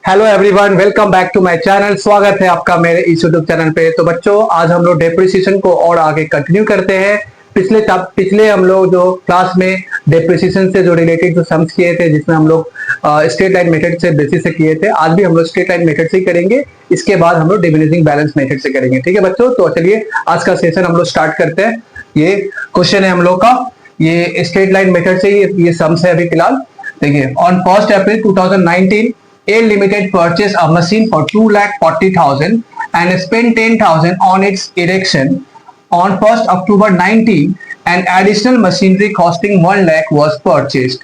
Hello everyone, welcome back to my channel. स्वागत है आपका मेरे इस यूट्यूब चैनल पे। तो बच्चों, आज हम लोग डेप्रिसिएशन को और आगे कंटिन्यू करते हैं। पिछले हम लोग जो क्लास में डेप्रिसिएशन से जो रिलेटेड जो सम्स किए थे, जिसमें हम लोग स्ट्रेट लाइन मेथड से बेसिस से किए थे, आज भी हम लोग स्ट्रेट लाइन मेथड से ही करेंगे। इसके बाद हम लोग डिमिनिशिंग बैलेंस मेथड से करेंगे। ठीक है बच्चों, तो चलिए आज का सेशन हम लोग स्टार्ट करते हैं। ये क्वेश्चन है हम लोग का, ये स्ट्रेट लाइन मेथड से ये सम्स है अभी फिलहाल। देखिए, on 1 April 2019 A Limited purchased a machine for 2,40,000 and spent 10,000 on its erection. On 1st October 19, an additional machinery costing 1 lakh was purchased.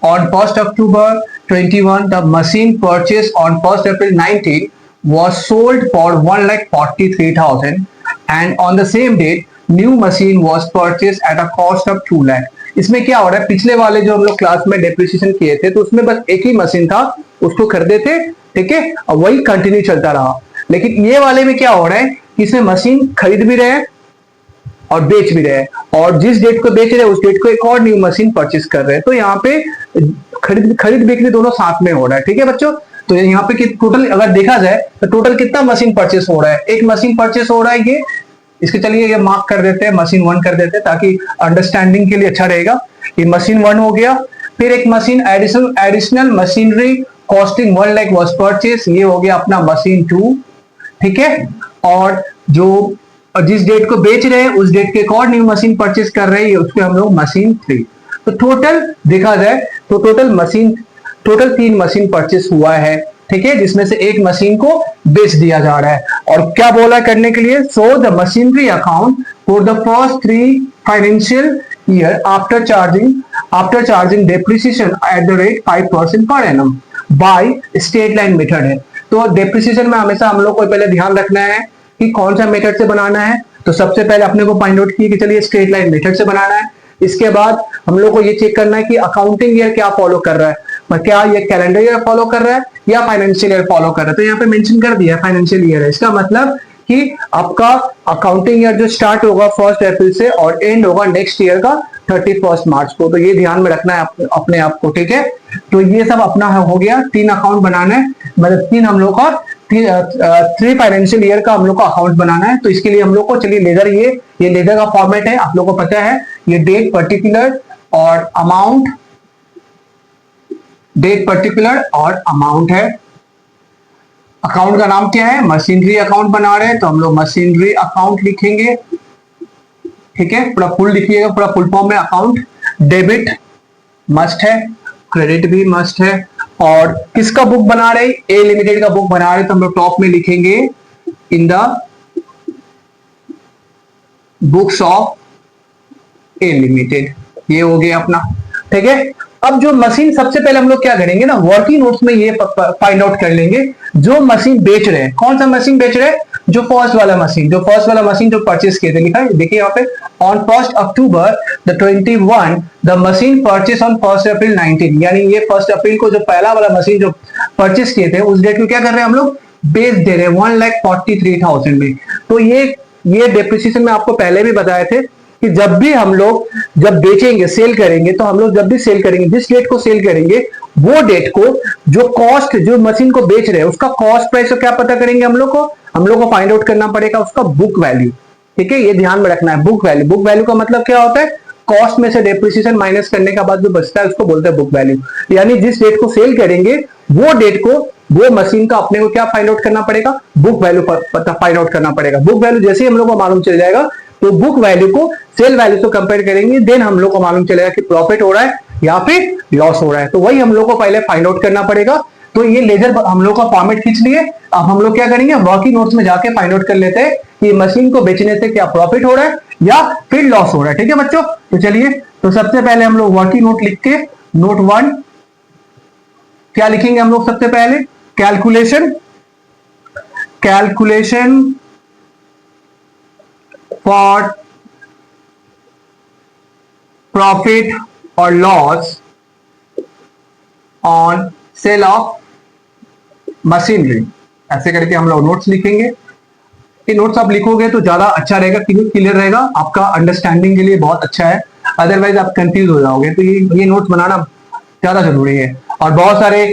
On 1st October 21, the machine purchased on 1st April 19 was sold for 1,43,000 and on the same date, new machine was purchased at a cost of 2 lakh. इसमें क्या हो रहा है, पिछले वाले जो हम लोग क्लास में डेप्रिसिएशन किए थे तो उसमें बस एक ही मशीन था, उसको खरीदे थे। ठीक है, और वही कंटिन्यू चलता रहा। लेकिन ये वाले में क्या हो रहा है कि इसमें मशीन खरीद भी रहे हैं और बेच भी रहे हैं, और जिस डेट को बेच रहे हैं उस डेट को एक और न्यू मशीन परचेस कर रहे हैं। तो यहाँ पे खरीद बिक्री दोनों साथ में हो रहा है। ठीक है बच्चों, तो यहाँ पे टोटल अगर देखा जाए तो टोटल कितना मशीन परचेस हो रहा है, एक मशीन परचेस हो रहा है। ये इसके चलिए ये मार्क कर देते हैं, मशीन 1 कर देते हैं ताकि अंडरस्टैंडिंग के लिए अच्छा रहेगा। ये मशीन 1 हो गया। फिर एक machine additional machinery costing 1 lakh was purchase, ये हो गया अपना मशीन 2। ठीक है, और जो जिस डेट को बेच रहे हैं उस डेट के एक और न्यू मशीन परचेस कर रहे हैं, उसको हम लोग मशीन 3। तो टोटल देखा जाए तो टोटल 3 मशीन परचेस हुआ है। ठीक है, जिसमें से एक मशीन को बेच दिया जा रहा है। और क्या बोला करने के लिए, so the machinery account for the first 3 financial year after charging depreciation at the rate 5% per annum by straight line method है। तो डेप्रिसिएशन में हमेशा हम लोग को पहले ध्यान रखना है कि कौन सा मेथड से बनाना है। तो सबसे पहले अपने को फाइंड आउट किया कि चलिए स्ट्रेट लाइन मेथड से बनाना है। इसके बाद हम लोग को ये चेक करना है कि अकाउंटिंग ईयर क्या फॉलो कर रहा है, क्या ये कैलेंडर ईयर फॉलो कर रहा है या फाइनेंशियल ईयर फॉलो कर रहा है। तो यहाँ पे मेंशन कर दिया फाइनेंशियल ईयर है। इसका मतलब कि आपका अकाउंटिंग ईयर जो स्टार्ट होगा 1 अप्रैल से और एंड होगा नेक्स्ट ईयर का 31 मार्च को। तो ये ध्यान में रखना है अपने आप को। ठीक है, तो ये सब अपना हो गया। 3 अकाउंट बनाना है, मतलब 3 हम लोग का 3 फाइनेंशियल ईयर का हम लोग का अकाउंट बनाना है। तो इसके लिए हम लोग को चलिए लेजर, ये लेजर का फॉर्मेट है, आप लोग को पता है। ये डेट पर्टिकुलर और अमाउंट, डेट पर्टिकुलर और अमाउंट है। अकाउंट का नाम क्या है, मशीनरी अकाउंट बना रहे हैं तो हम लोग मशीनरी अकाउंट लिखेंगे। ठीक है, पूरा फुल लिखिएगा, पूरा फुल फॉर्म में। अकाउंट डेबिट मस्ट है, क्रेडिट भी मस्ट है। और किसका बुक बना रहे, ए लिमिटेड का बुक बना रहे तो हम लोग टॉप में लिखेंगे in the books of A limited. ये हो गया अपना। ठीक है, अब जो मशीन सबसे पहले हम लोग क्या करेंगे ना, वर्किंग नोट्स में ये फाइंड आउट कर लेंगे जो मशीन बेच रहे हैं। कौन सा मशीन बेच रहे हैं, जो फर्स्ट वाला मशीन जो परचेस किए थे, लिखा है देखिए यहाँ पे। On 1 October the 21 the machine purchase on 1 अप्रैल 19, यानी ये 1 अप्रैल को जो पहला वाला मशीन जो परचेस किए थे उस डेट को क्या कर रहे हैं हम लोग, बेच दे रहे हैं 1,43,000 में। तो ये डेप्रिसिएशन में आपको पहले भी बताए थे कि जब भी हम लोग बेचेंगे, सेल करेंगे, तो हम लोग जब भी सेल करेंगे, जिस डेट को सेल करेंगे वो डेट को जो कॉस्ट, जो मशीन को बेच रहे हैं उसका कॉस्ट प्राइस को क्या पता करेंगे हम लोग को फाइंड आउट करना पड़ेगा उसका बुक वैल्यू। ठीक है, ये ध्यान में रखना है। बुक वैल्यू का मतलब क्या होता है, कॉस्ट में से डेप्रिसिएशन माइनस करने के बाद जो बचता है उसको बोलते हैं बुक वैल्यू। यानी जिस डेट को सेल करेंगे वो डेट को, वो मशीन का अपने को क्या फाइंड आउट करना पड़ेगा, बुक वैल्यू फाइंड आउट करना पड़ेगा। बुक वैल्यू जैसे ही हम लोग को मालूम चल जाएगा तो बुक वैल्यू को सेल वैल्यू से कंपेयर करेंगे, देन हम लोग को मालूम चलेगा कि प्रॉफिट हो रहा है या फिर लॉस हो रहा है। तो वही हम लोग को पहले फाइंड आउट करना पड़ेगा। तो ये लेजर हम लोग का फॉर्मेट खींच लिए। अब हम लोग क्या करेंगे, वर्किंग नोट्स में जाके फाइंड आउट कर लेते हैं कि मशीन को बेचने से क्या प्रॉफिट हो रहा है या फिर लॉस हो रहा है। ठीक है बच्चों, तो चलिए, तो सबसे पहले हम लोग वर्किंग नोट लिख के, नोट 1 क्या लिखेंगे हम लोग, सबसे पहले कैलकुलेशन फॉर प्रॉफिट और loss on sale of machinery. ऐसे करके हम लोग नोट्स लिखेंगे। ये नोट्स आप लिखोगे तो ज्यादा अच्छा रहेगा, क्लियर रहेगा, आपका अंडरस्टैंडिंग के लिए बहुत अच्छा है। अदरवाइज आप कंफ्यूज हो जाओगे। तो ये नोट्स बनाना ज्यादा जरूरी है। और बहुत सारे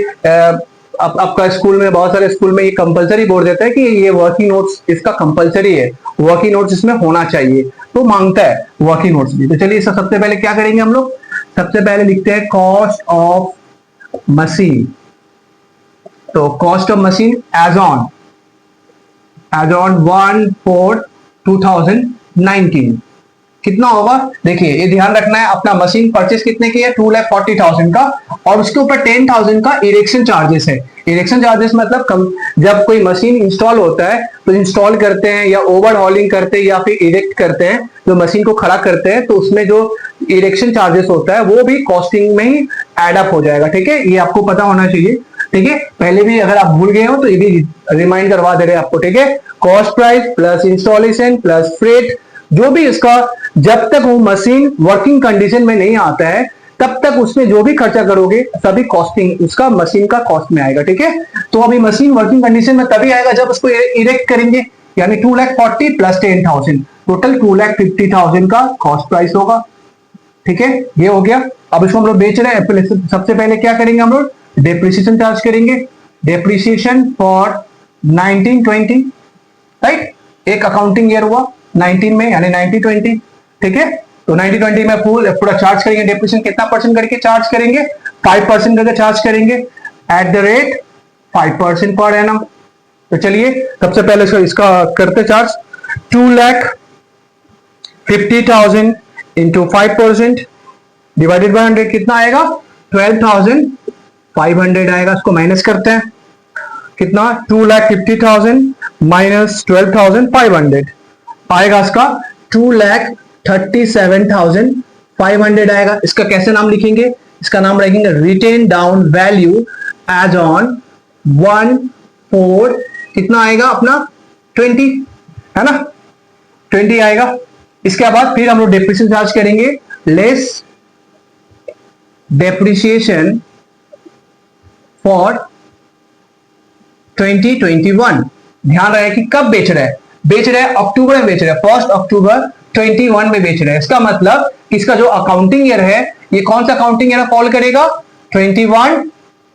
आपका स्कूल में, बहुत सारे स्कूल में ये कंपलसरी बोर्ड देता है कि ये वर्किंग नोट्स इसका कंपलसरी है, वर्किंग नोट्स इसमें होना चाहिए, तो मांगता है वर्किंग नोट्स भी। तो चलिए सबसे पहले क्या करेंगे हम लोग, सबसे पहले लिखते हैं कॉस्ट ऑफ मशीन। तो cost of machine as on 1/4/2019 कितना होगा, देखिए ये ध्यान रखना है, अपना मशीन परचेस कितने की है, 2,40,000 का, और उसके ऊपर 10,000 का इरेक्शन चार्जेस है। इरेक्शन चार्जेस मतलब जब कोई मशीन इंस्टॉल होता है तो इंस्टॉल करते हैं या ओवरहॉलिंग करते हैं या फिर इरेक्ट करते हैं, जो मशीन को खड़ा करते हैं, तो उसमें जो इरेक्शन चार्जेस होता है वो भी कॉस्टिंग में ही एड अप हो जाएगा। ठीक है, ये आपको पता होना चाहिए। ठीक है, पहले भी अगर आप भूल गए हो तो ये भी रिमाइंड करवा दे रहे हैं आपको। ठीक है, cost price plus installation plus freight, जो भी इसका, जब तक वो मशीन वर्किंग कंडीशन में नहीं आता है तब तक उसमें जो भी खर्चा करोगे सभी कॉस्टिंग उसका मशीन का कॉस्ट में आएगा। ठीक है, तो अभी मशीन वर्किंग कंडीशन में तभी आएगा जब उसको इरेक्ट करेंगे, यानी 2,40,000 प्लस 10,000, टोटल 2,50,000 का कॉस्ट प्राइस होगा। ठीक है, ये हो गया। अब इसको हम लोग बेच रहे हैं, सबसे पहले क्या करेंगे, हम लोग डेप्रिसिएशन चार्ज करेंगे। डेप्रिसिएशन फॉर 1920, राइट, एक अकाउंटिंग ईयर हुआ 19 में, यानी 90/20। ठीक है, तो 90/20 में पूरा चार्ज करेंगे। डेप्रिसिएशन कितना परसेंट करके चार्ज करेंगे, 5% करके चार्ज करेंगे, eight the rate 5% per annum. तो चलिए सबसे पहले इसका करते चार्ज, 2,50,000 इंटू 5% डिवाइडेड बाय 100 कितना आएगा, 12,500 आएगा। इसको माइनस करते हैं, कितना, 2,50,000 माइनस 12,500 आएगा, इसका 2,37,500 आएगा। इसका कैसे नाम लिखेंगे, इसका नाम रखेंगे written down value as on 1/4 कितना आएगा अपना 20, है ना, 20 आएगा। इसके बाद फिर हम लोग डेप्रिसिएशन चार्ज करेंगे, लेस डेप्रिसिएशन फॉर 2021। ध्यान रहे कि कब बेच रहे हैं, बेच रहे हैं अक्टूबर में बेच रहे हैं, 1 अक्टूबर 21 में बेच रहे हैं। इसका मतलब इसका जो अकाउंटिंग ईयर है ये कौन सा अकाउंटिंग ईयर फॉल करेगा, 21,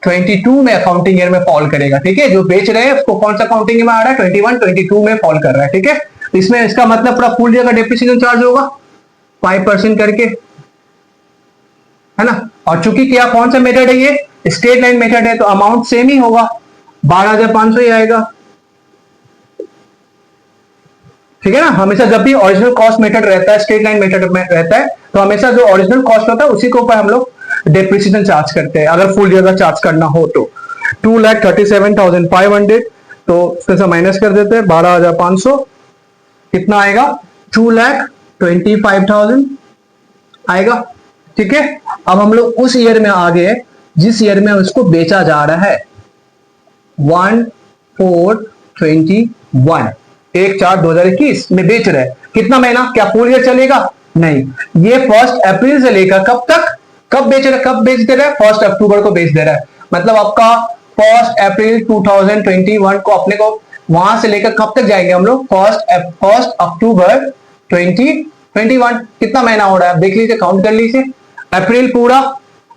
22 में अकाउंटिंग ईयर में फॉल करेगा। ठीक है, जो बेच रहे हैं उसको कौन सा अकाउंटिंग ईयर में आ रहा है, 21, 22 में फॉल कर रहा है। ठीक है, इसमें इसका मतलब पूरा फुल ईयर का डेप्रिसिएशन चार्ज होगा 5% करके, है ना। और चूंकि क्या कौन सा मेथड है, ये स्ट्रेट लाइन मेथड है, तो अमाउंट सेम ही होगा, 12,500 ही आएगा। ठीक है ना, हमेशा जब भी ओरिजिनल कॉस्ट मेथड रहता है, स्ट्रेट लाइन मेथड में रहता है, तो हमेशा जो ओरिजिनल कॉस्ट होता है उसी के ऊपर हम लोग डेप्रिसिएशन चार्ज करते हैं, अगर फुल ईयर का चार्ज करना हो तो। 2,37,500, तो इसमें से माइनस कर देते हैं 12,500, कितना आएगा, 2,25,000 आएगा। ठीक है, अब हम लोग उस ईयर में आ गए जिस ईयर में उसको बेचा जा रहा है, 1/4/21, 1/4/2021 में बेच रहे हैं। कितना महीना, क्या फुल ईयर चलेगा, नहीं, ये 1 अप्रैल से लेकर कब तक, कब बेच रहा है, कब बेच दे रहा है, 1 अक्टूबर को बेच दे रहा है। मतलब आपका 1 अप्रैल 2021 को अपने को वहां से लेकर कब तक जाएंगे हम लोग, 1 अक्टूबर 2021। कितना महीना हो रहा है, देख लीजिए, काउंट कर लीजिए, अप्रैल पूरा,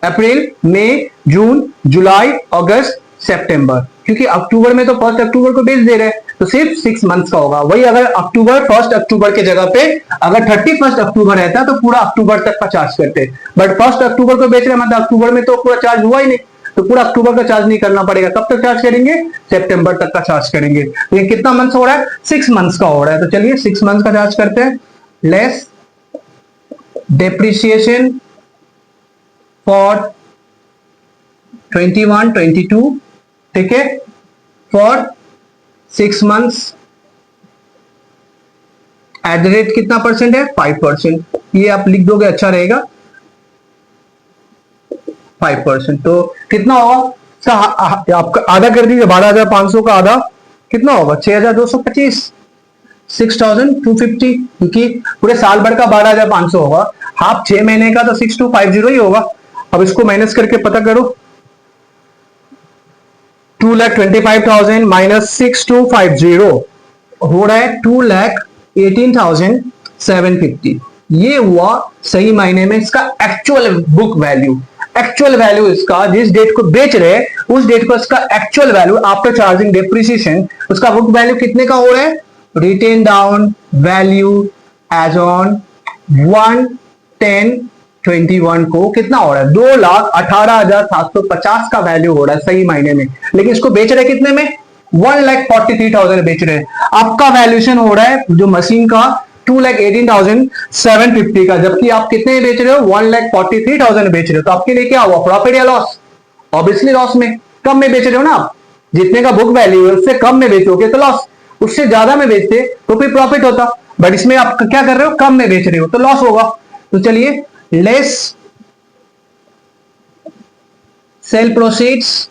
अप्रैल, मई, जून, जुलाई, अगस्त, सितंबर, क्योंकि अक्टूबर में तो 1 अक्टूबर को बेच दे रहे हैं, तो सिर्फ 6 मंथ्स का होगा। वही अगर अक्टूबर 1 अक्टूबर के जगह पे अगर 31 अक्टूबर रहता तो पूरा अक्टूबर तक का चार्ज करते, बट 1 अक्टूबर को बेच रहे हैं, मतलब अक्टूबर में तो पूरा चार्ज हुआ ही नहीं, तो पूरा अक्टूबर का चार्ज नहीं करना पड़ेगा। कब तक चार्ज करेंगे, सितंबर तक का चार्ज करेंगे। तो ये कितना मंथ्स हो रहा है, 6 मंथ्स का हो रहा है। तो चलिए 6 मंथ्स का चार्ज करते हैं, लेस डेप्रिसिएशन फॉर 21-22, ठीक है, for 6 months eight the rate कितना परसेंट है, 5%। ये आप लिख दोगे अच्छा रहेगा, 5%। तो कितना होगा, आपका आधा कर दीजिए, 12,500 का आधा कितना होगा, 6,225, 6,250, क्योंकि पूरे साल भर का 12,500 होगा, हाफ 6 महीने का तो 6,250 ही होगा। अब इसको माइनस करके पता करो, 2,25,000 माइनस 6,250 हो रहा है 2,18,750। ये हुआ सही मायने में इसका actual book value. Actual value इसका, जिस डेट को बेच रहे हैं उस डेट को इसका actual value after charging depreciation, उसका बुक वैल्यू कितने का हो रहा है? Written down value as on 1/10/21 को कितना हो रहा है? 2,18,750 का वैल्यू हो रहा है सही मायने में, लेकिन इसको बेच रहे कितने में? 1,43,000 बेच रहे हैं। आपका वैल्यूएशन हो रहा है जो मशीन का 2,18,750 का, जबकि आप कितने बेच रहे हो? 1,43,000 बेच रहे हो। तो आपके लिए क्या हुआ? प्रॉफिट या लॉस? ऑब्वियसली लॉस में, कम में बेच रहे हो ना आप, जितने का बुक वैल्यू है उससे कम में बेचोगे तो लॉस, उससे ज्यादा में बेचते तो फिर प्रॉफिट होता, बट इसमें आप क्या कर रहे हो? कम में बेच रहे हो तो लॉस होगा। तो चलिए, लेस सेल प्रोसीड्स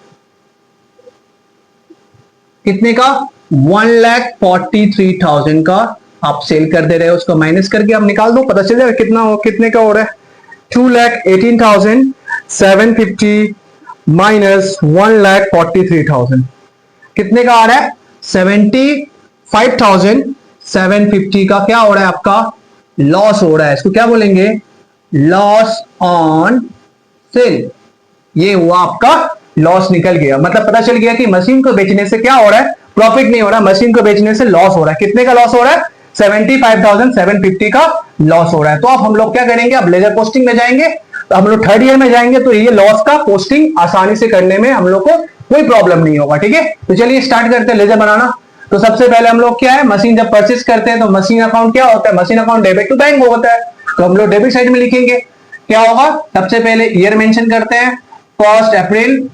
कितने का? 1,43,000 का आप सेल कर दे रहे हो, उसको माइनस करके आप निकाल दो, पता चल जाएगा कितना हो, कितने का हो रहा है। 2,18,750 माइनस 1,43,000 कितने का आ रहा है? 75,750 का क्या हो रहा है? आपका लॉस हो रहा है। इसको क्या बोलेंगे? Loss on sale. ये हुआ आपका लॉस, निकल गया। मतलब पता चल गया कि मशीन को बेचने से क्या हो रहा है? प्रॉफिट नहीं हो रहा, मशीन को बेचने से लॉस हो रहा है। कितने का लॉस हो रहा है? 75,750 का लॉस हो रहा है। तो अब हम लोग क्या करेंगे? अब लेजर पोस्टिंग में जाएंगे, तो हम लोग थर्ड ईयर में जाएंगे, तो ये लॉस का पोस्टिंग आसानी से करने में हम लोग को कोई प्रॉब्लम नहीं होगा। ठीक है, तो चलिए स्टार्ट करते हैं लेजर बनाना। तो सबसे पहले हम लोग क्या है, मशीन जब परचेस करते हैं तो मशीन अकाउंट क्या होता है? Machine account debit to bank होता है, तो हम लोग डेबिट साइड में लिखेंगे। क्या होगा? सबसे पहले ईयर मेंशन करते हैं, 1 अप्रैल।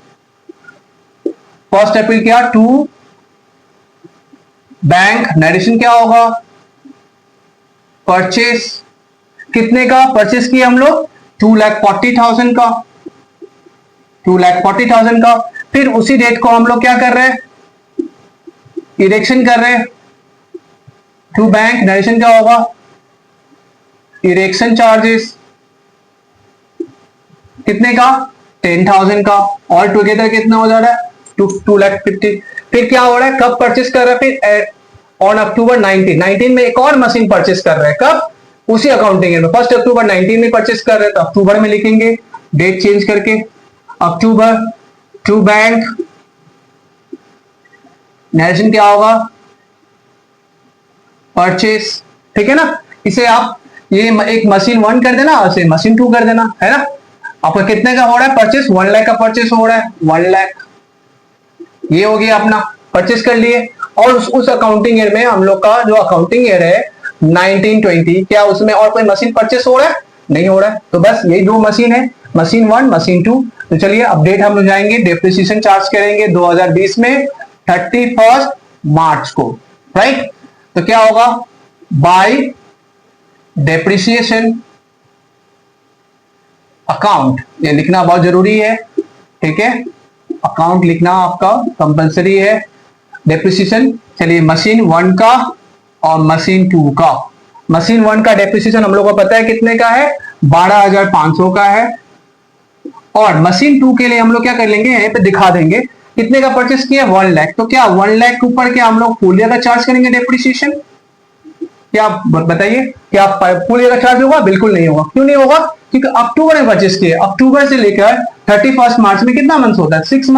1 अप्रैल क्या? To bank. नरेशन क्या होगा? परचेस। कितने का परचेस किया हम लोग? 2,40,000 का, 2,40,000 का। फिर उसी डेट को हम लोग क्या कर रहे हैं? इरेक्शन कर रहे हैं टू बैंक। नरेशन क्या होगा? इरेक्शन चार्जेस कितने का? 10,000 का। ऑल टुगेदर कितना हो जा रहा है? 2,50,000। फिर क्या हो रहा है? कब परचेस कर रहा है? फिर ऑन अक्टूबर 19 में एक और मशीन परचेस कर रहे हैं। कब? उसी अकाउंटिंग ईयर में 1 अक्टूबर 19 में परचेस कर रहे हैं, तो अक्टूबर में लिखेंगे डेट चेंज करके, अक्टूबर टू बैंक। नरेशन क्या होगा? परचेस। ठीक है ना, इसे आप ये एक मशीन 1 कर देना, इसे मशीन 2 कर देना, है ना। आपका कितने का हो रहा है परचेस? 1 लाख का परचेस हो रहा है, 1 लाख। ये हो गया अपना, परचेस कर लिए। और उस अकाउंटिंग ईयर में हम लोग का जो अकाउंटिंग ईयर है 1920, क्या उसमें और कोई मशीन परचेस हो रहा है? नहीं हो रहा है। तो बस ये दो मशीन है, मशीन 1, मशीन 2। तो चलिए अपडेट हम लोग जाएंगे, डेप्रिसिएशन चार्ज करेंगे 2020 में 31 मार्च को, राइट। तो क्या होगा? बाय डेप्रिसिएशन अकाउंट, ये लिखना बहुत जरूरी है, ठीक है। अकाउंट लिखना आपका कंपलसरी है। डेप्रिसिएशन, चलिए मशीन 1 का और मशीन 2 का। मशीन 1 का डेप्रिसिएशन हम लोग को पता है कितने का है? 12,500 का है। और मशीन 2 के लिए हम लोग क्या कर लेंगे, यहीं पे दिखा देंगे कितने का परचेस किया, 1 लाख। तो क्या 1 लाख के ऊपर क्या हम लोग फुल ईयर का चार्ज करेंगे डेप्रिसिएशन? क्या बताइए, क्या फुल ईयर का चार्ज होगा? बिल्कुल नहीं होगा। क्यों नहीं होगा? क्योंकि अक्टूबर में परचेस किए, अक्टूबर से लेकर 31 मार्च में कितना मंथ होता है? 6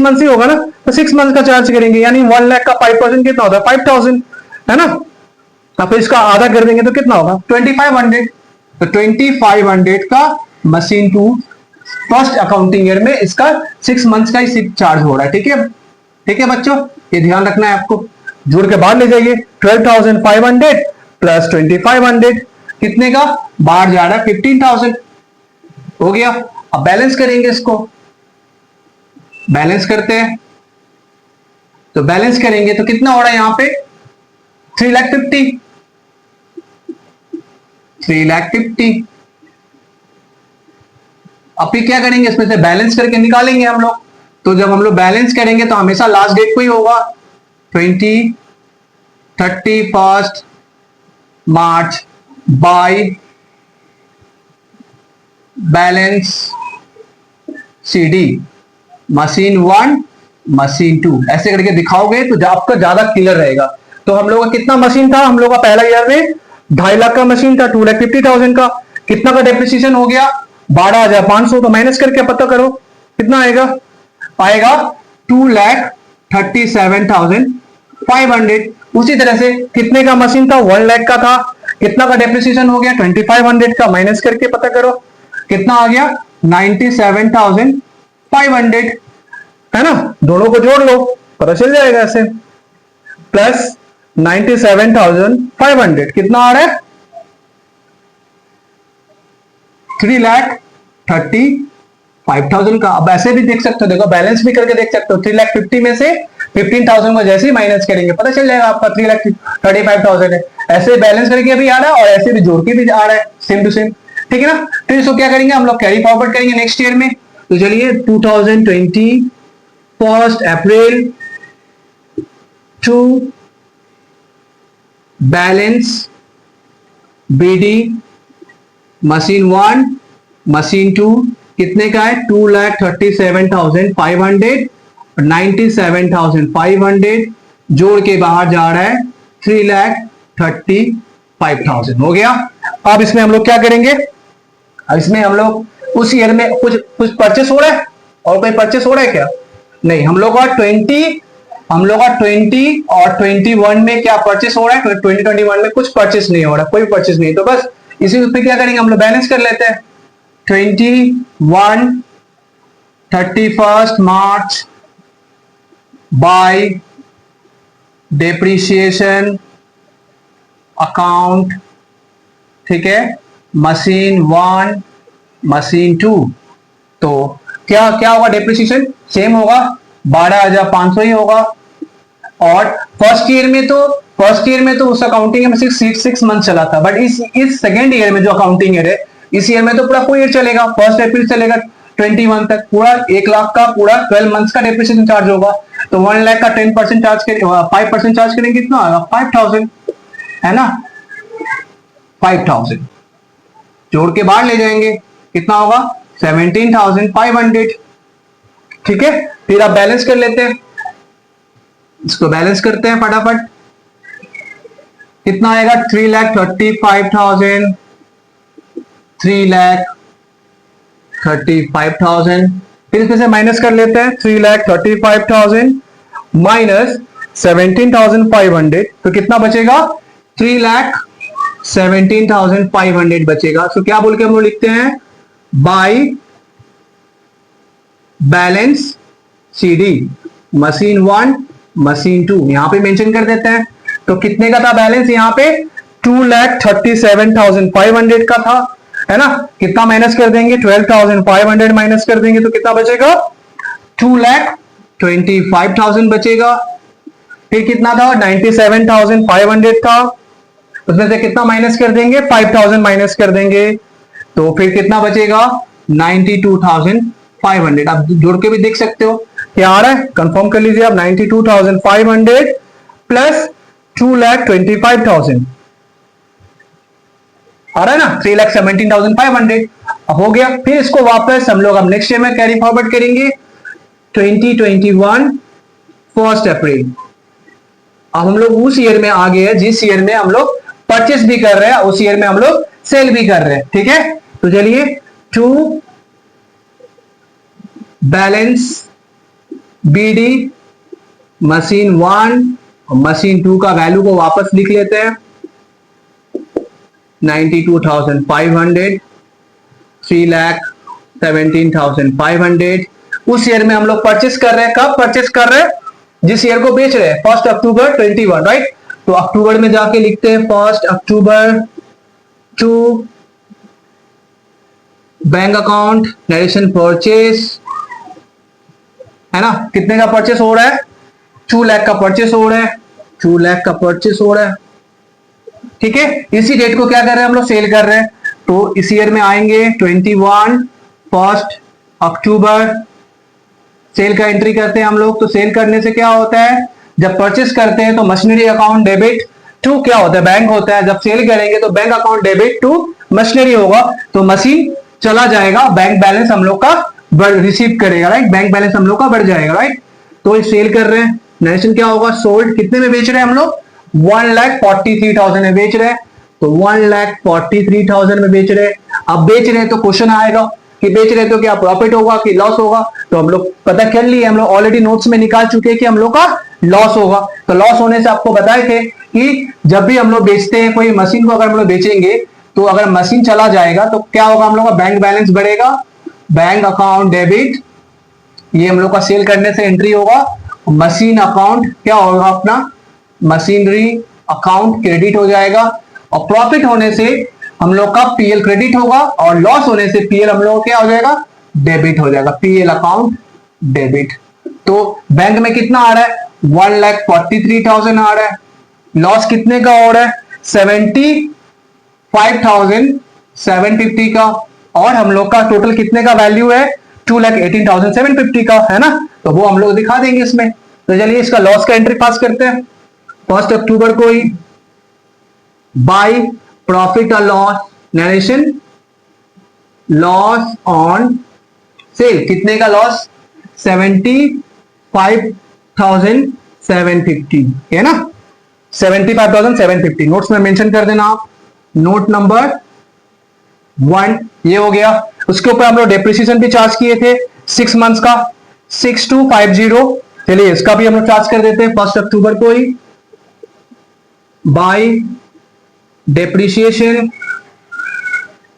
मंथ ही होगा ना। तो 6 मंथ का चार्ज करेंगे, यानी 1 लाख का 5% कितना होता है? 5,000, है ना। अब इसका आधा कर देंगे तो कितना होगा? 2,500। तो 2,500 का मशीन 2 फर्स्ट अकाउंटिंग ईयर में इसका 6 मंथ्स का ही चार्ज हो रहा है, ठीक है। ठीक है बच्चों, ये ध्यान रखना है आपको, जोड़ के बाहर ले जाइए। 12,500 प्लस 2,500 कितने का? बाहर जा रहा है 15,000 हो गया। अब बैलेंस करेंगे, इसको बैलेंस करते हैं। तो बैलेंस करेंगे तो कितना हो रहा है यहां पे? 3,50,000, 3,50,000। अब फिर क्या करेंगे, इसमें से बैलेंस करके निकालेंगे हम लोग। तो जब हम लोग बैलेंस करेंगे तो हमेशा लास्ट डेट को ही होगा, 31 March by balance CD machine 1 machine 2 ऐसे करके दिखाओगे तो आपका ज्यादा क्लियर रहेगा। तो हम लोग का कितना मशीन था? हम लोग का पहला ईयर में 2.5 लाख का मशीन था, 2,50,000 का। कितना का डेप्रिसिएशन हो गया? 12,500 तो माइनस करके पता करो कितना आएगा, आएगा 2,37,500। उसी तरह से कितने का मशीन था, 1 लाख का था, कितना का डेप्रिसिएशन हो गया 2,500 का, माइनस करके पता करो कितना आ गया 97,500, है ना। दोनों को जोड़ लो पता चल जाएगा ऐसे, प्लस 97,500 कितना आ रहा है 3,35,000 का। अब ऐसे भी देख सकते हो, देखो बैलेंस भी करके देख सकते हो, 3,50,000 में से 15,000 को जैसे ही माइनस करेंगे पता चल जाएगा आपका 3,35,000 है। ऐसे बैलेंस करके भी आ रहा है और ऐसे भी जोड़ के भी आ रहा है, सेम टू सेम, ठीक है ना। तो इसको क्या करेंगे हम लोग, कैरी फॉरवर्ड करेंगे नेक्स्ट ईयर में। तो चलिए 2020 1 April to balance BD machine 1 machine 2 कितने का है 2,37,500, 97,500 जोड़ के बाहर जा रहा है 3,35,000 हो गया। अब इसमें हम लोग क्या करेंगे, अब इसमें हम लोग उस ईयर में कुछ परचेस हो रहा है, और कोई परचेस हो रहा है क्या, नहीं। हम लोग का 20 और 21 में क्या परचेस हो रहा है, 2021 में कुछ परचेस नहीं हो रहा, कोई परचेस नहीं, तो बस इसी पे क्या करेंगे हम लोग बैलेंस कर लेते हैं। 21 31 मार्च बाय डेप्रिसिएशन अकाउंट, ठीक है, मशीन 1 मशीन 2, तो क्या क्या होगा, डेप्रिसिएशन सेम होगा 12,500 ही होगा। और फर्स्ट ईयर में तो उस अकाउंटिंग में 6 मंथ चला था, बट इस सेकेंड ईयर में जो अकाउंटिंग ईयर है, इस ईयर में तो पूरा कोई ईयर चलेगा, 1 अप्रैल चलेगा 21 तक, पूरा 1 लाख का पूरा 12 मंथ्स का डेप्रिसिएशन चार्ज होगा। तो 1 लाख का 10% चार्ज करेंगे, 5% चार्ज करेंगे, कितना आएगा 5,000, है ना, 5,000 जोड़ के बाहर ले जाएंगे, कितना होगा 17,500, ठीक है। फिर आप बैलेंस कर लेते हैं, इसको बैलेंस करते हैं फटाफट, कितना आएगा 3,35,000, 3,35,000, फिर इसमें से माइनस कर लेते हैं 3,35,000 माइनस 17,500, तो कितना बचेगा 3,17,500 बचेगा। तो क्या बोल के हम लोग लिखते हैं, bye balance CD machine 1 machine 2, यहां पे मेंशन कर देते हैं। तो कितने का था बैलेंस यहाँ पे 2,37,500 का था, है ना। कितना माइनस कर देंगे 12,500 माइनस कर देंगे तो कितना बचेगा 2,25,000 बचेगा। फिर कितना था 97,500 था, उसमें से कितना माइनस कर देंगे 5,000 माइनस कर देंगे, तो फिर कितना बचेगा 92,500। आप जोड़ के भी देख सकते हो क्या आ रहा है, कंफर्म कर लीजिए आप, 92,500 प्लस 2,25,000 आ रहा है ना, 3,17,500 अब हो गया। फिर इसको वापस हम लोग अब नेक्स्ट ईयर में कैरी फॉरवर्ड करेंगे 2021 1 अप्रैल। अब हम लोग उस ईयर में आ गए हैं जिस ईयर में हम लोग परचेस भी कर रहे हैं, उस ईयर में हम लोग सेल भी कर रहे हैं, ठीक है। तो चलिए टू बैलेंस बीडी मशीन 1 और मशीन 2 का वैल्यू को वापस लिख लेते हैं 92,500, 3,17,500। उस ईयर में हम लोग परचेस कर रहे हैं, कब परचेस कर रहे हैं, जिस ईयर को बेच रहे हैं 1 अक्टूबर 21, राइट। तो अक्टूबर में जाके लिखते हैं 1 October to bank account narration purchase, है ना। कितने का परचेस हो रहा है 2 लाख का परचेस हो रहा है, 2 लाख का परचेस हो रहा है, ठीक है। इसी डेट को क्या कर रहे हैं हम लोग, सेल कर रहे हैं। तो इस ईयर में आएंगे 21 1 अक्टूबर, सेल का एंट्री करते हैं हम लोग। तो सेल करने से क्या होता है, जब परचेस करते हैं तो मशीनरी अकाउंट डेबिट टू क्या होता है, बैंक होता है। जब सेल करेंगे तो bank account debit to machinery होगा, तो मशीन चला जाएगा, बैंक बैलेंस हम लोग का रिसीव करेगा, राइट, बैंक बैलेंस हम लोग का बढ़ जाएगा, राइट। तो सेल कर रहे हैं, नरेशन क्या होगा, सोल्ड कितने में बेच रहे हैं हम लोग 1,43,000 में बेच रहे हैं, तो 1,43,000 में बेच रहे हैं। अब बेच रहे हैं तो क्वेश्चन आएगा कि बेच रहे तो क्या प्रॉफिट होगा कि लॉस होगा, तो हम लोग पता कर लिए, हम लोग ऑलरेडी नोट्स में निकाल चुके हैं कि हम लोग का लॉस होगा। तो लॉस होने से आपको बताए थे कि जब भी हम लोग बेचते हैं कोई मशीन को, अगर हम लोग बेचेंगे तो अगर मशीन चला जाएगा तो क्या होगा, हम लोग का बैंक बैलेंस बढ़ेगा, बैंक अकाउंट डेबिट, ये हम लोग का सेल करने से एंट्री होगा। मशीन अकाउंट क्या होगा अपना, मशीनरी अकाउंट क्रेडिट हो जाएगा, और प्रॉफिट होने से हम लोग का पीएल क्रेडिट होगा, और लॉस होने से पीएल हम लोग क्या हो जाएगा, डेबिट हो जाएगा, पीएल अकाउंट डेबिट। तो बैंक में कितना आ रहा है, 1,43,000 आ रहा है, लॉस कितने का हो रहा है, 75,750 का, और हम लोग का टोटल कितने का वैल्यू है, 2,18,750 का है ना, तो वो हम लोग दिखा देंगे इसमें। तो चलिए इसका लॉस का एंट्री पास करते हैं। 1 अक्टूबर को ही बाय प्रॉफिट और loss narration, loss on sale, कितने का लॉस, 75,750 है ना, 75,750 नोट्स में मेंशन कर देना आप, नोट नंबर 1 ये हो गया। उसके ऊपर हम लोग डेप्रिसिएशन भी चार्ज किए थे 6 मंथ्स का, 6250, चलिए इसका भी हम लोग चार्ज कर देते हैं 1 अक्टूबर को ही, बाय डेप्रिसिएशन,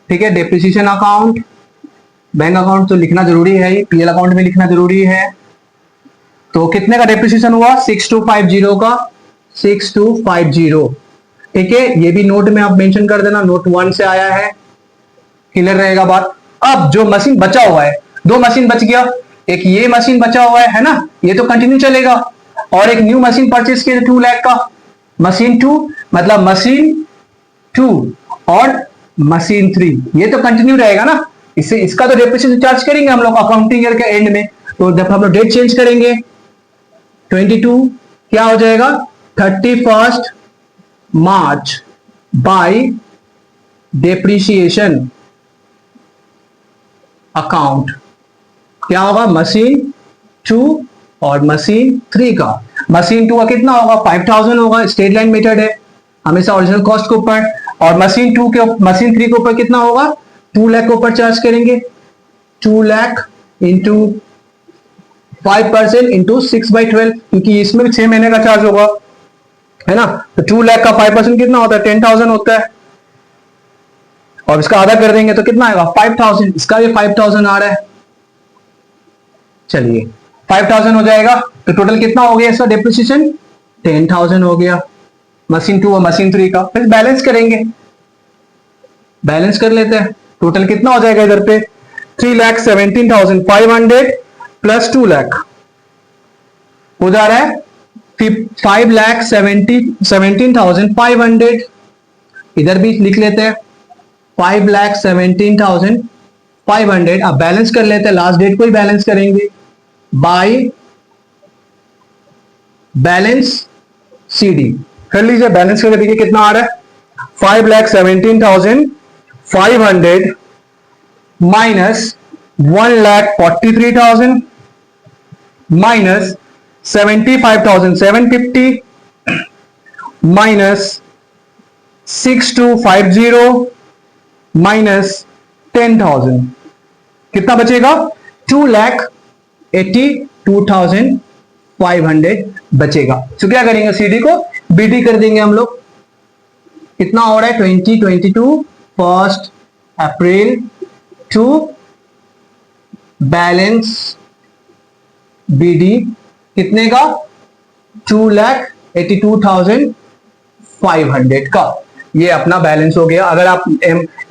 ठीक है, डेप्रिसिएशन अकाउंट, बैंक अकाउंट तो लिखना जरूरी है ही, पीएल अकाउंट में लिखना जरूरी है। तो कितने का डेप्रिसिएशन हुआ, 6250 का, 6250, ठीक है, ये भी नोट में आप मेंशन कर देना, नोट 1 से आया है, क्लियर रहेगा बात। अब जो मशीन बचा हुआ है, 2 मशीन बच गया, एक ये मशीन बचा हुआ है ना, ये तो कंटिन्यू चलेगा, और एक न्यू मशीन परचेस किया 2 लाख का, मशीन 2 मतलब मशीन 2 और मशीन 3, ये तो कंटिन्यू रहेगा ना, इससे इसका तो डेप्रिसिएशन चार्ज करेंगे हम लोग अकाउंटिंग ईयर के एंड में। तो जब हम लोग डेट चेंज करेंगे 22 क्या हो जाएगा, 31 मार्च बाय डेप्रिसिएशन अकाउंट, क्या होगा, मशीन 2 और मशीन 3 का, मशीन 2 का कितना होगा, 5,000 होगा, स्ट्रेट लाइन मेथड है हमेशा ओरिजिनल कॉस्ट के ऊपर, और मशीन 2 के मशीन 3 के ऊपर कितना होगा, 2 लाख के ऊपर चार्ज करेंगे, 2 लाख इंटू 5% इंटू 6/12, क्योंकि इसमें भी 6 महीने का चार्ज होगा है ना, तो 2 लाख का 5% कितना होता है, 10,000 होता है, और इसका आधा कर देंगे तो कितना आएगा, 5,000, इसका भी 5,000 आ रहा है, चलिए 5,000 हो जाएगा, तो टोटल कितना हो गया इसका डेप्रिसिएशन, 10,000 हो गया, मशीन 2 और मशीन 3 का। फिर बैलेंस करेंगे, बैलेंस कर लेते हैं, टोटल कितना हो जाएगा इधर पे, 3,17,500 प्लस 2 लाख हो जा रहा है 5,17,500, इधर भी लिख लेते हैं 5,17,500। अब बैलेंस कर लेते हैं, लास्ट डेट को ही बैलेंस करेंगे, बाय बैलेंस सीडी कर लीजिए, बैलेंस करके देखिए कितना आ रहा है, 5,17,500 माइनस 1,43,000 माइनस 75,750 माइनस 6250 माइनस 10,000, कितना बचेगा, 2,82,500 बचेगा। तो क्या करेंगे, सीडी को बीडी कर देंगे हम लोग, कितना हो रहा है, 2022 1 अप्रैल टू बैलेंस बीडी कितने का, 2,82,500 का, ये अपना बैलेंस हो गया। अगर आप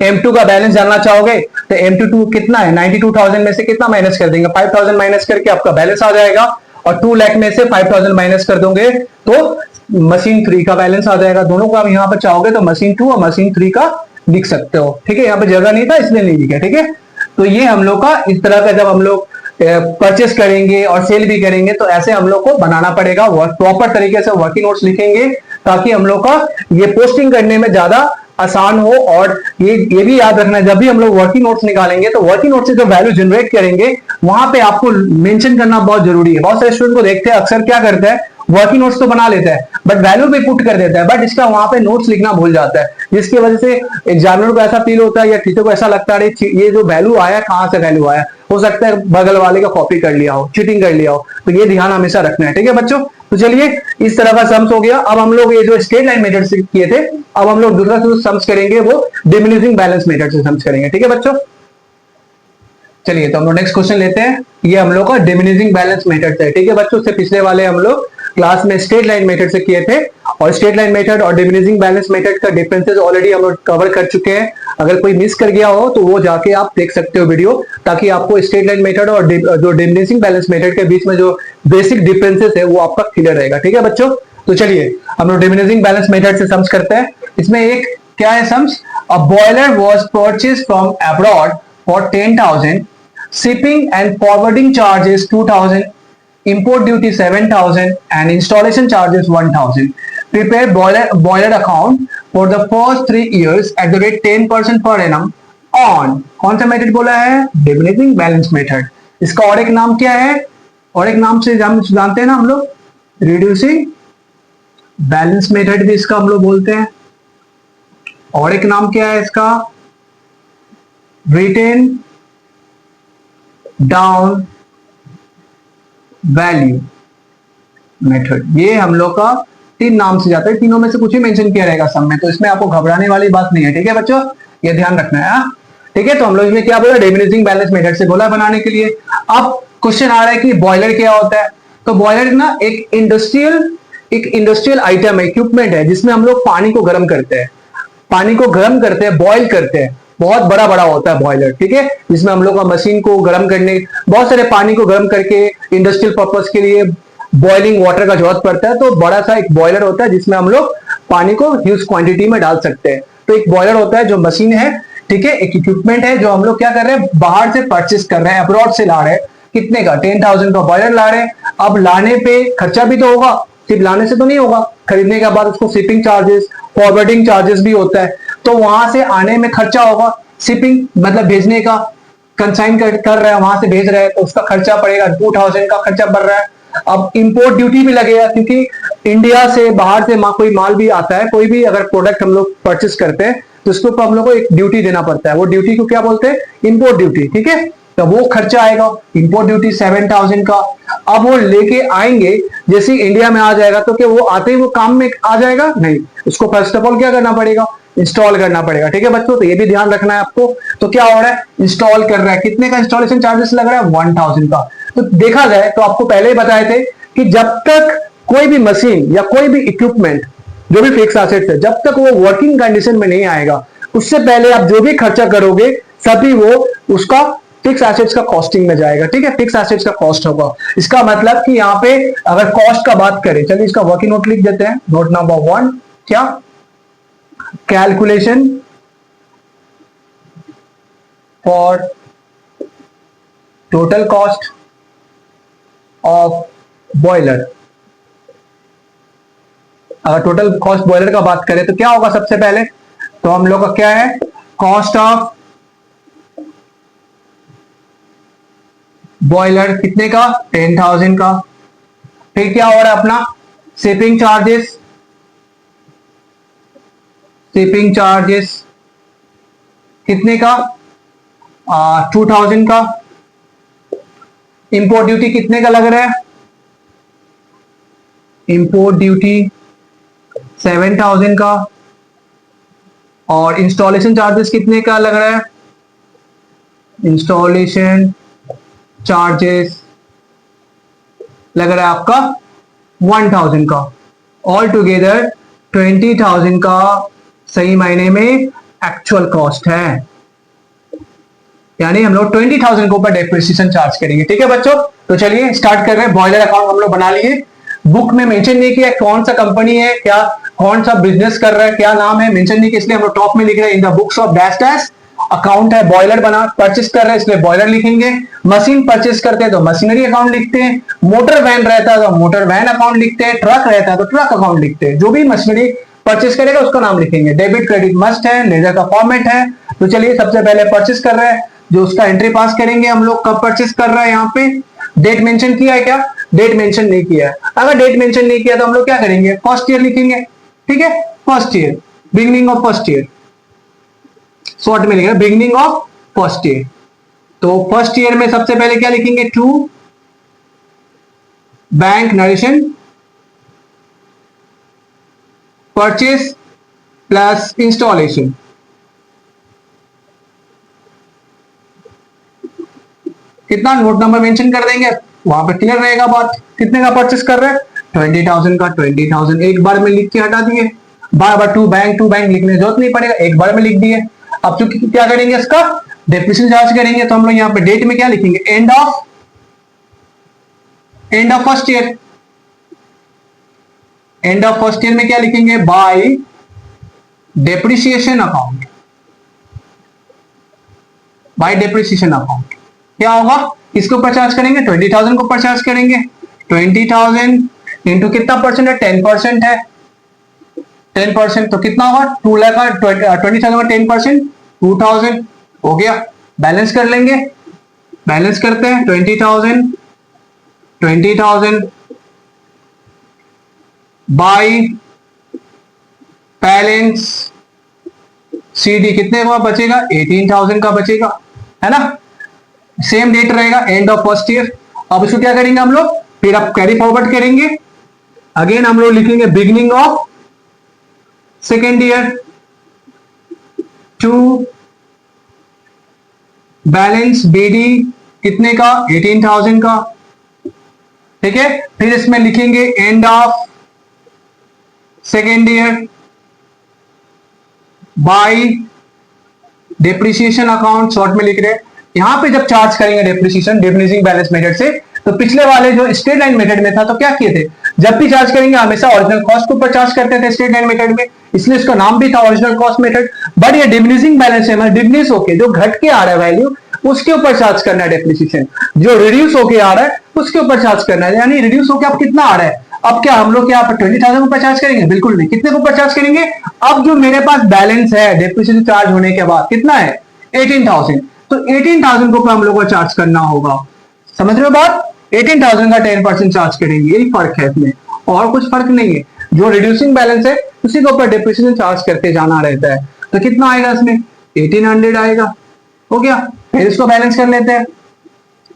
M2 का बैलेंस जानना चाहोगे तो M2 कितना है, 92,000 में से कितना माइनस कर देंगे, 5,000 माइनस करके आपका बैलेंस आ जाएगा, और 2 लाख में से 5,000 माइनस कर दोगे तो मशीन 3 का बैलेंस आ जाएगा। दोनों को आप यहाँ पर चाहोगे तो मशीन 2 और मशीन 3 का लिख सकते हो, ठीक है, यहाँ पे जगह नहीं था इसलिए नहीं लिखा, ठीक है। तो ये हम लोग का इस तरह का जब हम लोग परचेस करेंगे और सेल भी करेंगे तो ऐसे हम लोग को बनाना पड़ेगा, प्रॉपर तरीके से वर्किंग नोट्स लिखेंगे ताकि हम लोग का ये पोस्टिंग करने में ज्यादा आसान हो। और ये भी याद रखना, जब भी हम लोग वर्किंग नोट्स निकालेंगे तो वर्किंग नोट से जो वैल्यू जनरेट करेंगे वहां पे आपको मेंशन करना बहुत जरूरी है। बहुत सारे स्टूडेंट को देखते हैं अक्सर क्या करते हैं, वर्किंग नोट्स तो बना लेते हैं बट वैल्यू भी पुट कर देता है, बट इसका वहां पे नोट्स लिखना भूल जाता है, जिसकी वजह से एग्जामिनर को ऐसा फील होता है या टीचर को ऐसा लगता है ये जो वैल्यू आया कहां से वैल्यू आया, हो सकता है बगल वाले का कॉपी कर लिया हो, चीटिंग कर लिया हो, तो ये ध्यान हमेशा रखना है। ठीक है बच्चों, तो चलिए इस तरह का सम्स हो गया। अब हम लोग ये जो स्ट्रेट लाइन मेथड से किए थे, अब हम लोग दूसरा जो सम्स करेंगे वो डिमिनिशिंग बैलेंस मेथड से सम्स करेंगे। ठीक है बच्चों, चलिए तो हम लोग नेक्स्ट क्वेश्चन लेते हैं। ये हम लोग का डिमिनिशिंग बैलेंस मेथड है। ठीक है बच्चों, से पिछले वाले हम लोग क्लास में स्ट्रेट लाइन मेथड से किए थे, और स्ट्रेट लाइन मेथड और डिमिनिशिंग बैलेंस मेथड का डिफरेंसेस ऑलरेडी हम लोग कवर कर चुके हैं। अगर कोई मिस कर गया हो तो वो जाके आप देख सकते हो वीडियो, ताकि आपको स्ट्रेट लाइन मेथड और जो डिमिनिशिंग बैलेंस मेथड के बीच में जो बेसिक डिफरेंसेस है वो आपका क्लियर रहेगा। ठीक है बच्चों, तो चलिए हम लोग डिमिनिशिंग बैलेंस मेथड से सम्स करते हैं। इसमें एक क्या है sums, a boiler was purchased from abroad for 10,000, shipping and forwarding charges 2,000, import duty 7,000 and installation charges 1,000. Prepare boiler account for the first 3 years at the rate 10% per annum on कौन सा method बोला है, diminishing balance method. इसका और एक नाम क्या है, और एक नाम से जानते हैं ना हम लोग, रिड्यूसिंग बैलेंस मेथड भी इसका हम लोग बोलते हैं। और एक नाम क्या है इसका, रिटेन डाउन वैल्यू मेथड। ये हम लोग का 3 नाम से जाता है, तीनों में से कुछ ही मेंशन किया रहेगा सब में, तो इसमें आपको घबराने वाली बात नहीं है। ठीक है बच्चों, ये ध्यान रखना है। ठीक है, तो हम लोग इसमें क्या बोला, डिमिनिशिंग बैलेंस मेथड से बोला बनाने के लिए। अब क्वेश्चन आ रहा है कि बॉयलर क्या होता है, तो बॉयलर ना एक इंडस्ट्रियल आइटम है, इक्विपमेंट है, जिसमें हम लोग पानी को गर्म करते हैं, बॉयल करते हैं। बहुत बड़ा बड़ा होता है बॉयलर। ठीक है, जिसमें हम लोग का मशीन को गर्म करने, बहुत सारे पानी को गर्म करके इंडस्ट्रियल पर्पस के लिए बॉइलिंग वाटर का जरूरत पड़ता है, तो बड़ा सा एक बॉयलर होता है जिसमें हम लोग पानी को ह्यूज क्वांटिटी में डाल सकते हैं। तो एक बॉयलर होता है जो मशीन है, ठीक है, एक इक्विपमेंट है जो हम लोग क्या कर रहे हैं, बाहर से परचेस कर रहे हैं, अब्रॉड से ला रहे हैं। कितने का, 10,000 का बॉयलर ला रहे हैं। अब लाने पे खर्चा भी तो होगा, सिर्फ लाने से तो नहीं होगा, खरीदने के बाद उसको शिपिंग चार्जेस, फॉरवर्डिंग चार्जेस भी होता है, तो वहां से आने में खर्चा होगा। शिपिंग मतलब भेजने का, कंसाइन कर रहे हैं, वहां से भेज रहे हैं, तो उसका खर्चा पड़ेगा, 2,000 का खर्चा बढ़ रहा है। अब इंपोर्ट ड्यूटी भी लगेगा, क्योंकि इंडिया से बाहर से कोई माल भी आता है, कोई भी अगर प्रोडक्ट हम लोग परचेस करते हैं तो उसके ऊपर हम लोग को एक ड्यूटी देना पड़ता है। वो ड्यूटी को क्या बोलते हैं, इंपोर्ट ड्यूटी। ठीक है, तो वो खर्चा आएगा, इंपोर्ट ड्यूटी 7,000 का। अब वो लेके आएंगे, जैसे इंडिया में आ जाएगा तो क्या वो आते ही वो काम में आ जाएगा, नहीं, उसको फर्स्ट ऑफ ऑल क्या करना पड़ेगा, इंस्टॉल करना पड़ेगा। ठीक है बच्चों, तो ये भी ध्यान रखना है आपको। तो क्या हो रहा है, इंस्टॉल कर रहा है, कितने का इंस्टॉलेशन चार्जेस लग रहा है, 1,000 का। तो देखा जाए तो आपको पहले ही बताए थे कि जब तक कोई भी मशीन या कोई भी इक्विपमेंट, जो भी फिक्स एसेट है, जब तक वो वर्किंग कंडीशन में नहीं आएगा, उससे पहले आप जो भी खर्चा करोगे सभी वो उसका फिक्स एसेट्स का कॉस्टिंग में जाएगा। ठीक है, फिक्स एसेट्स का कॉस्ट होगा। इसका मतलब कि यहाँ पे अगर कॉस्ट का बात करें, चलिए इसका वर्किंग नोट लिख देते हैं। नोट नंबर 1 क्या, calculation for total cost of boiler. अगर टोटल कॉस्ट बॉयलर का बात करें तो क्या होगा, सबसे पहले तो हम लोग का क्या है, कॉस्ट ऑफ बॉयलर कितने का, 10,000 का। फिर क्या हो रहा है अपना, शिपिंग चार्जेस, कितने का, 2,000 का। इंपोर्ट ड्यूटी कितने का लग रहा है, इंपोर्ट ड्यूटी 7,000 का। और इंस्टॉलेशन चार्जेस कितने का लग रहा है, इंस्टॉलेशन चार्जेस लग रहा है आपका 1,000 का। ऑल टुगेदर 20,000 का सही मायने में एक्चुअल कॉस्ट है, यानी हम लोग 20,000 के ऊपर डेप्रिसिएशन चार्ज करेंगे। ठीक है बच्चों, तो चलिए स्टार्ट कर रहे हैं। बॉयलर अकाउंट हम लोग बना लिए। बुक में मेंशन नहीं किया कौन सा कंपनी है, क्या कौन सा बिजनेस कर रहा है, क्या नाम है, मेंशन नहीं किया, इसलिए हम लोग टॉप में लिख रहे हैं, in the books of dash dash account है। बॉयलर बना परचेस कर रहे हैं, इसलिए बॉयलर लिखेंगे। मशीन परचेस करते हैं तो मशीनरी अकाउंट लिखते हैं। मोटर वैन रहता है तो मोटर वैन अकाउंट लिखते हैं। ट्रक रहता है तो ट्रक अकाउंट लिखते हैं। जो भी मशीनरी परचेस करेगा उसका नाम लिखेंगे। डेबिट क्रेडिट मस्ट है, लेजर का फॉर्मेट है। तो चलिए सबसे पहले परचेस कर रहे हैं, जो उसका एंट्री पास करेंगे हम लोग, कब परचेस कर रहा है, यहाँ पे डेट मेंशन किया है क्या, डेट मेंशन नहीं किया है। अगर डेट मेंशन नहीं किया तो हम लोग क्या करेंगे, फर्स्ट ईयर लिखेंगे। ठीक है, first year, beginning of first year, short में लिखेंगे बिगनिंग ऑफ फर्स्ट ईयर। तो फर्स्ट ईयर में सबसे पहले क्या लिखेंगे, to bank narration purchase plus installation. कितना नोट नंबर मेंशन कर देंगे, वहां पर क्लियर रहेगा बात। कितने का परचेस कर रहे हैं, 20,000 का। 20,000 एक बार में लिख के हटा दिए, बार बार टू बैंक लिखने की जरूरत नहीं पड़ेगा, एक बार में लिख दिए। अब चूंकि क्या करेंगे, इसका डेप्रिसिएशन चार्ज करेंगे, तो हम लोग यहाँ पे डेट में क्या लिखेंगे, end of first year. End of first year में क्या लिखेंगे, bye depreciation account. Bye depreciation account क्या होगा, इसके ऊपर चार्ज करेंगे, 20,000 को ऊपर चार्ज करेंगे। 20,000 इंटू कितना परसेंट है, 10% है। 10% तो कितना होगा, 2 लाख का 20,000 का 10%, 2,000 हो गया। बैलेंस कर लेंगे, बैलेंस करते हैं। 20,000 बाय बैलेंस CD कितने का बचेगा, 18,000 का बचेगा, है ना। सेम डेट रहेगा, एंड ऑफ फर्स्ट ईयर। अब इसको क्या करेंगे हम लोग, फिर अब कैरी फॉरवर्ड करेंगे। अगेन हम लोग लिखेंगे beginning of second year, to balance BD कितने का, 18,000 का। ठीक है, फिर इसमें लिखेंगे and of second year by depreciation account, short में लिख रहे हैं। यहां पे जब चार्ज करेंगे डेप्रिसिएशन डिमिनिशिंग बैलेंस मेथड से, तो पिछले वाले जो स्ट्रेट लाइन मेथड में था तो क्या किए थे, जब भी चार्ज करेंगे हमेशा ओरिजिनल कॉस्ट के ऊपर चार्ज करते थे स्ट्रेट लाइन मेथड में, इसलिए इसका नाम भी था ओरिजिनल कॉस्ट मेथड। बट ये डिमिनिशिंग बैलेंस है, डिमिनिश होके जो घट के आ रहा है वैल्यू, उसके ऊपर चार्ज करना है डेप्रिसिएशन। जो रिड्यूस होके आ रहा है उसके ऊपर चार्ज करना है, यानी रिड्यूस होके अब कितना आ रहा है, अब क्या हम लोग यहाँ पर 20,000 ऊपर चार्ज करेंगे, बिल्कुल नहीं। कितने को ऊपर चार्ज करेंगे, अब जो मेरे पास बैलेंस है डेप्रिसिएशन चार्ज होने के बाद कितना है, 18,000, तो 18,000 को हम लोग को चार्ज करना होगा। समझ रहे हो बात, 18,000 का 10% चार्ज करेंगे, यही फर्क है इसमें, और कुछ फर्क नहीं है। जो रिड्यूसिंग बैलेंस है उसी के ऊपर डेप्रिसिएशन चार्ज करते जाना रहता है। तो कितना आएगा इसमें, 1800 आएगा, हो गया। फिर इसको बैलेंस कर लेते हैं,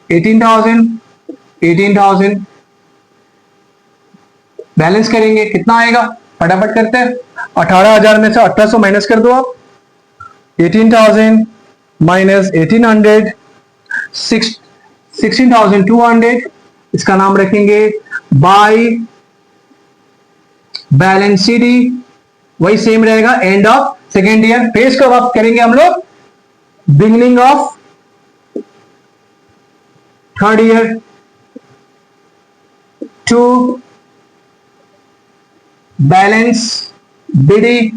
18,000 बैलेंस करेंगे, कितना आएगा, फटाफट करते हैं। 18,000 में से 1800 माइनस कर दो आप, 18,000 माइनस 1800, 16,200। इसका नाम रखेंगे बाय बैलेंस CD, वही सेम रहेगा, एंड ऑफ सेकेंड ईयर। फिर इसको अब करेंगे हम लोग beginning of third year, to balance BD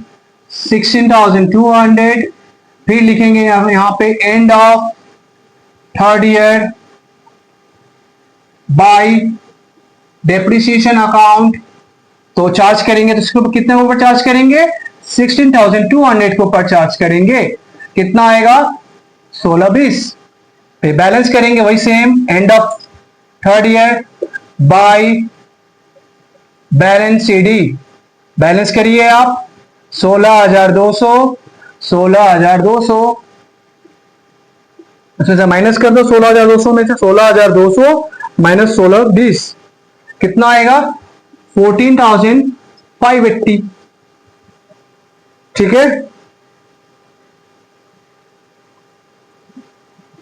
16,200। फिर लिखेंगे यहां पे end of third year by depreciation account. तो चार्ज करेंगे तो इसको कितने ऊपर चार्ज करेंगे, 16,200 के ऊपर चार्ज करेंगे, कितना आएगा, 1620। फिर बैलेंस करेंगे वही same, and of third year bye balance CD। Balance करिए आप, 16,200 अच्छा से माइनस कर दो, 16,200 में से 16,200 माइनस 1620 कितना आएगा, 14,580। ठीक है,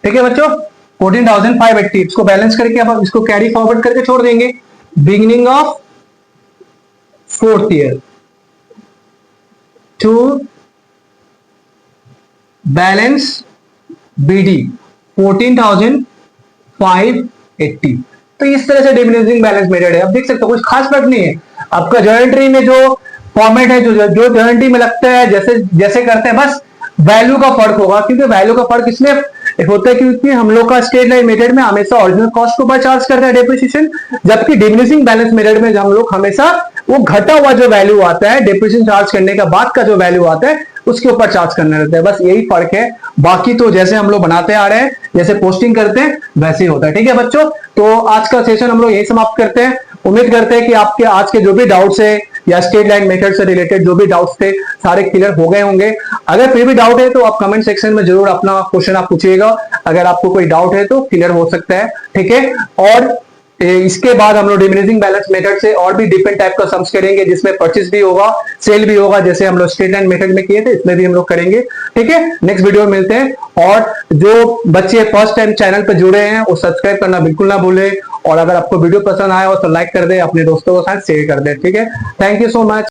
ठीक है बच्चों, 14,580। इसको बैलेंस करके अब इसको कैरी फॉरवर्ड करके छोड़ देंगे। Beginning of fourth year, to balance BD 14,580। तो इस तरह से डिमिनिशिंग बैलेंस मेथड है। अब देख सकते हो कुछ खास फर्क नहीं है। आपका जर्नल एंट्री में जो फॉर्मेट है, जो जर्नल एंट्री में लगता है, जैसे जैसे करते हैं, बस वैल्यू का फर्क होगा। क्योंकि वैल्यू का फर्क इसलिए होता है क्योंकि हम लोग का स्ट्रेट लाइन मेथड में हमेशा ओरिजिनल कॉस्ट को ऊपर चार्ज करता है डेप्रिसिएशन, जबकि डिमिनिशिंग बैलेंस मेथड में हम लोग हमेशा वो घटा हुआ जो वैल्यू आता है डेप्रिसिएशन चार्ज करने का बाद का जो वैल्यू आता है उसके ऊपर चार्ज करना रहता है। बस यही फर्क है, बाकी तो जैसे हम लोग बनाते आ रहे हैं जैसे पोस्टिंग करते हैं वैसे ही होता है। ठीक है बच्चों, तो आज का सेशन हम लोग यही समाप्त करते हैं। उम्मीद करते हैं कि आपके आज के जो भी डाउट्स है या स्ट्रेट लाइन मेथड से रिलेटेड जो भी डाउट्स थे सारे क्लियर हो गए होंगे। अगर फिर भी डाउट है तो आप कमेंट सेक्शन में जरूर अपना क्वेश्चन आप पूछिएगा, अगर आपको कोई डाउट है तो क्लियर हो सकता है। ठीक है, और इसके बाद हम लोग डिमिनिशिंग बैलेंस मेथड से और भी डिफरेंट टाइप का सम्स करेंगे, जिसमें परचेस भी होगा, सेल भी होगा, जैसे हम लोग स्ट्रेट लाइन मेथड में किए थे इसमें भी हम लोग करेंगे। ठीक है, नेक्स्ट वीडियो में मिलते हैं। और जो बच्चे फर्स्ट टाइम चैनल पर जुड़े हैं वो सब्सक्राइब करना बिल्कुल ना भूले, और अगर आपको वीडियो पसंद आया हो तो लाइक कर दे, अपने दोस्तों के साथ शेयर कर दे। ठीक है, थैंक यू सो मच।